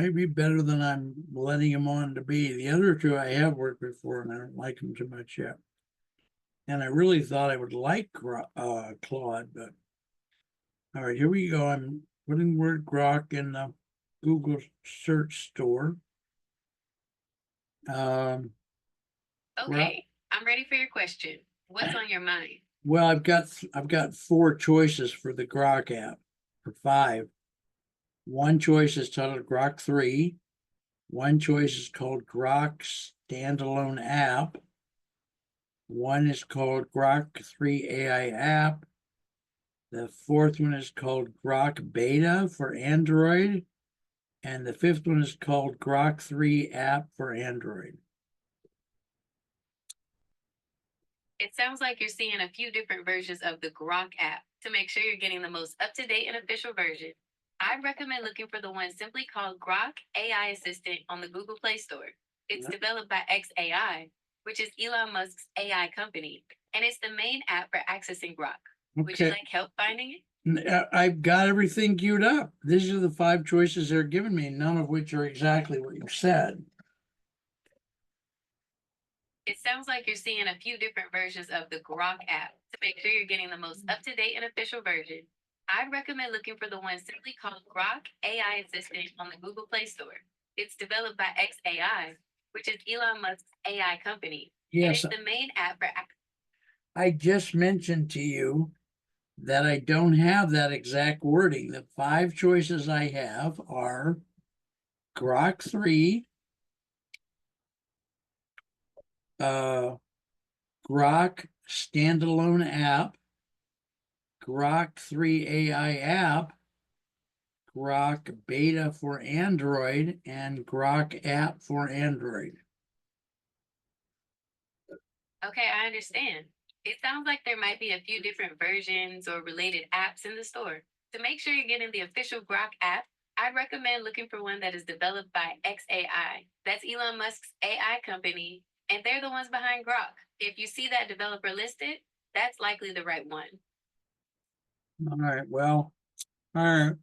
be better than I'm letting him on to be. The other two I have worked before, and I don't like them too much yet. And I really thought I would like Claude, but all right, here we go. I'm putting word Grok in the Google search store. Um, Okay, I'm ready for your question. What's on your mind? well, I've got four choices for the Grok app, or five. One choice is titled Grok 3. One choice is called Grok Standalone App. One is called Grok 3 AI App. The fourth one is called Grok Beta for Android. And the fifth one is called Grok 3 App for Android. It sounds like you're seeing a few different versions of the Grok app. To make sure you're getting the most up to date and official version, I'd recommend looking for the one simply called Grok AI Assistant on the Google Play Store. It's developed by XAI, which is Elon Musk's AI company, and it's the main app for accessing Grok. Would you Okay. like help finding it? I've got everything queued up. These are the five choices they're giving me, none of which are exactly what you said. It sounds like you're seeing a few different versions of the Grok app. To make sure you're getting the most up to date and official version, I'd recommend looking for the one simply called Grok AI Assistant on the Google Play Store. It's developed by XAI, which is Elon Musk's AI company. Yes, And it's the main app for. I just mentioned to you that I don't have that exact wording. The five choices I have are Grok 3, Grok Standalone App, Grok 3 AI App, Grok Beta for Android and Grok app for Android. Okay, I understand. It sounds like there might be a few different versions or related apps in the store. To make sure you're getting the official Grok app, I'd recommend looking for one that is developed by XAI. That's Elon Musk's AI company, and they're the ones behind Grok. If you see that developer listed, that's likely the right one. All right, well, all right.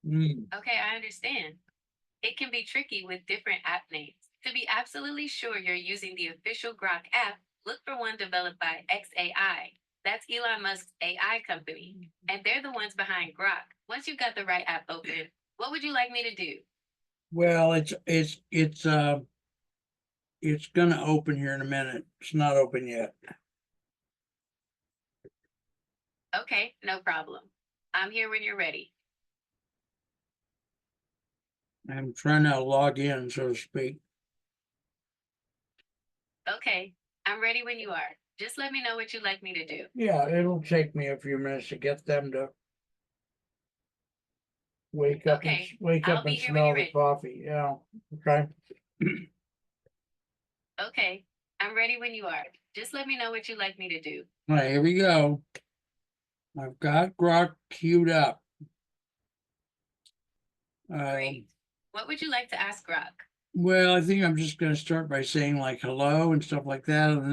Okay, I understand. It can be tricky with different app names. To be absolutely sure you're using the official Grok app, look for one developed by XAI. That's Elon Musk's AI company, and they're the ones behind Grok. Once you've got the right app open, what would you like me to do? Well, it's gonna open here in a minute. It's not open yet. Okay, no problem. I'm here when you're ready. I'm trying to log in, so to speak. Okay, I'm ready when you are. Just let me know what you'd like me to do. Yeah, it'll take me a few minutes to get them to wake up and Okay, I'll be here when smell you're the ready. coffee. Yeah, okay. Okay, I'm ready when you are. Just let me know what you'd like me to do. All right, here we go. I've got Grok queued up. Great. What would you like to ask Grok? Well, I think I'm just gonna start by saying like hello and stuff like that, and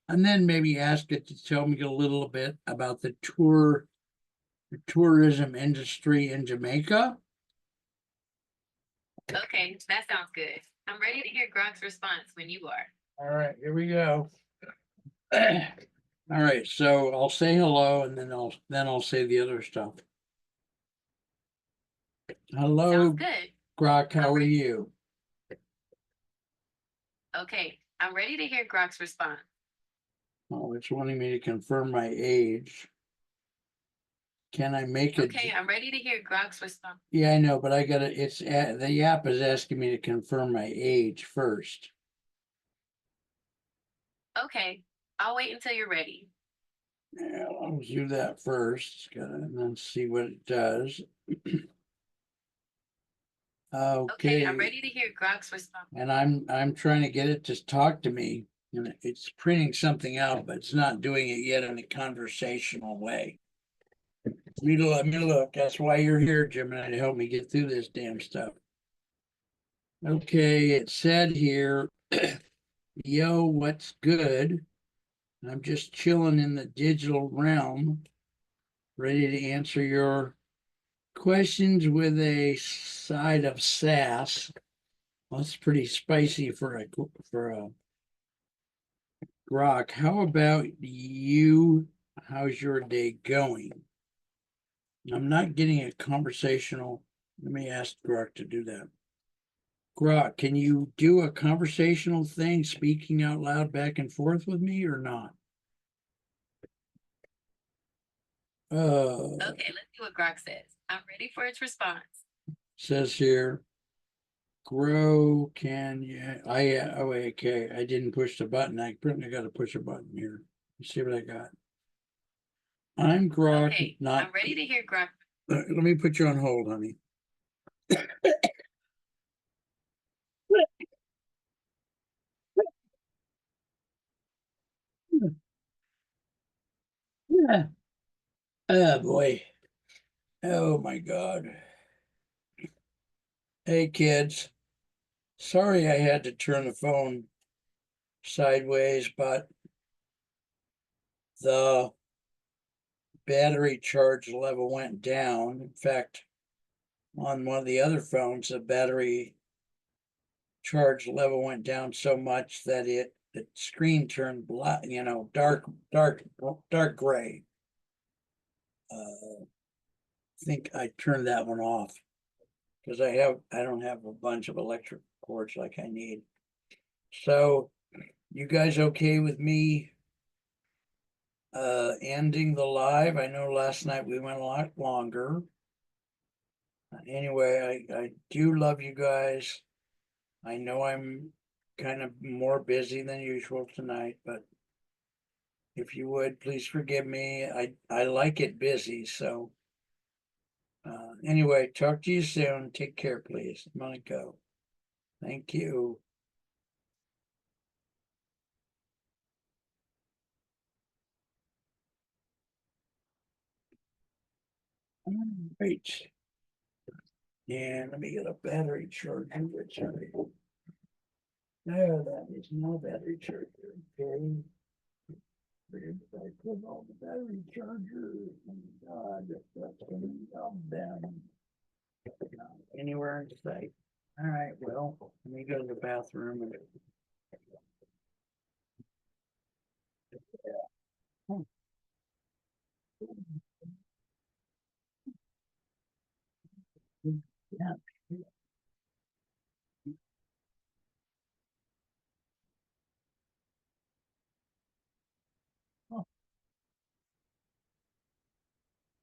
then maybe ask it to tell me a little bit about the tourism industry in Jamaica. Okay, that sounds good. I'm ready to hear Grok's response when you are. All right, here we go. All right, so I'll say hello and then I'll say the other stuff. Hello, Sounds good. Grok, how are you? Okay, I'm ready to hear Grok's response. Oh, it's wanting me to confirm my age. Can I make it? Okay, I'm ready to hear Grok's response. Yeah, I know, but I gotta, the app is asking me to confirm my age first. Okay, I'll wait until you're ready. Yeah, I'll do that first, and then see what it does. Okay, I'm Okay, ready to hear Grok's response. and I'm trying to get it to talk to me, and it's printing something out, but it's not doing it yet in a conversational way. Let me look. That's why you're here, Gemini, to help me get through this damn stuff. Okay, it said here, yo, what's good? I'm just chilling in the digital realm, ready to answer your questions with a side of sass. Well, that's pretty spicy for a grok. How about you? How's your day going? I'm not getting a conversational. Let me ask Grok to do that. Grok, can you do a conversational thing, speaking out loud back and forth with me or not? Okay, let's see what Grok says. I'm ready for its response. Says here, grow, can you, oh, okay, I didn't push the button. I probably got to push a button here. Let's see what I got. I'm Grok, Okay, not, I'm ready to hear Grok. let me put you on hold, honey. Oh boy. Oh my God. Hey kids. Sorry I had to turn the phone sideways, but the battery charge level went down. In fact, on one of the other phones, the battery charge level went down so much that the screen turned black, dark gray. I think I turned that one off because I don't have a bunch of electric cords like I need. So you guys okay with me ending the live? I know last night we went a lot longer. Anyway, I do love you guys. I know I'm kind of more busy than usual tonight, but if you would, please forgive me. I like it busy, so Anyway, talk to you soon. Take care, please. I'm gonna go. Thank you. Great. And let me get a battery charger, which there, that is no battery charger. Okay. Where did I put all the battery chargers? Oh my God, that's gonna be all down. Anywhere in sight. All right, well, let me go to the bathroom and. Yeah. Oh,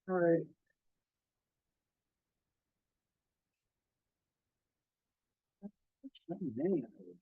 all right. So many of those.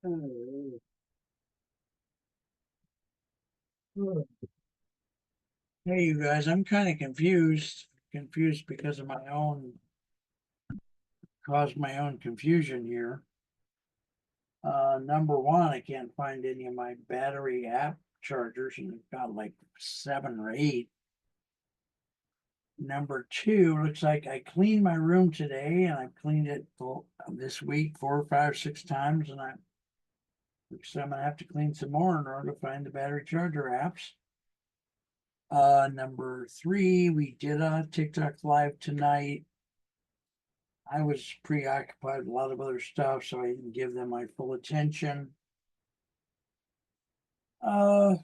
Oh, oh. Hey, you guys, I'm kind of confused because of my own, caused my own confusion here. Number one, I can't find any of my battery app chargers, and I've got like 7 or 8. Number two, looks like I cleaned my room today, and I've cleaned it this week 4 or 5, 6 times, and so I'm gonna have to clean some more in order to find the battery charger apps. Number three, we did a TikTok live tonight. I was preoccupied with a lot of other stuff, so I didn't give them my full attention. Uh,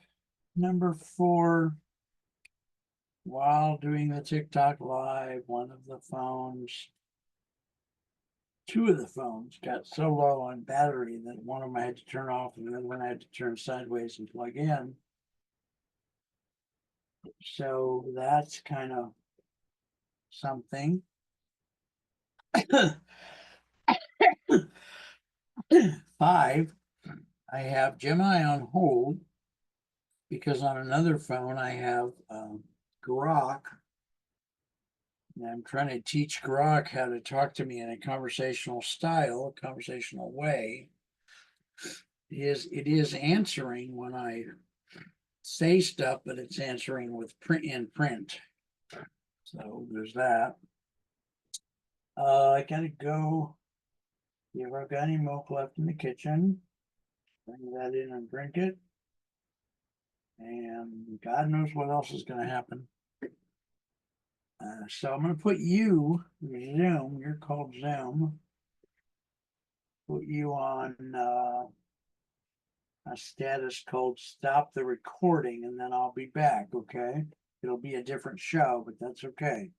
Number four, while doing the TikTok live, two of the phones got so low on battery that one of them I had to turn off and the other one I had to turn sideways and plug in. So that's kind of something. 5, I have Gemini on hold because on another phone I have Grok. And I'm trying to teach Grok how to talk to me in a conversational style, a conversational way. It is answering when I say stuff, but it's answering with print. So there's that. I gotta go. See if I've got any milk left in the kitchen. Bring that in and drink it. And God knows what else is gonna happen. So I'm gonna put you, Zoom, you're called Zoom. Put you on a status called stop the recording, and then I'll be back, okay? It'll be a different show, but that's okay.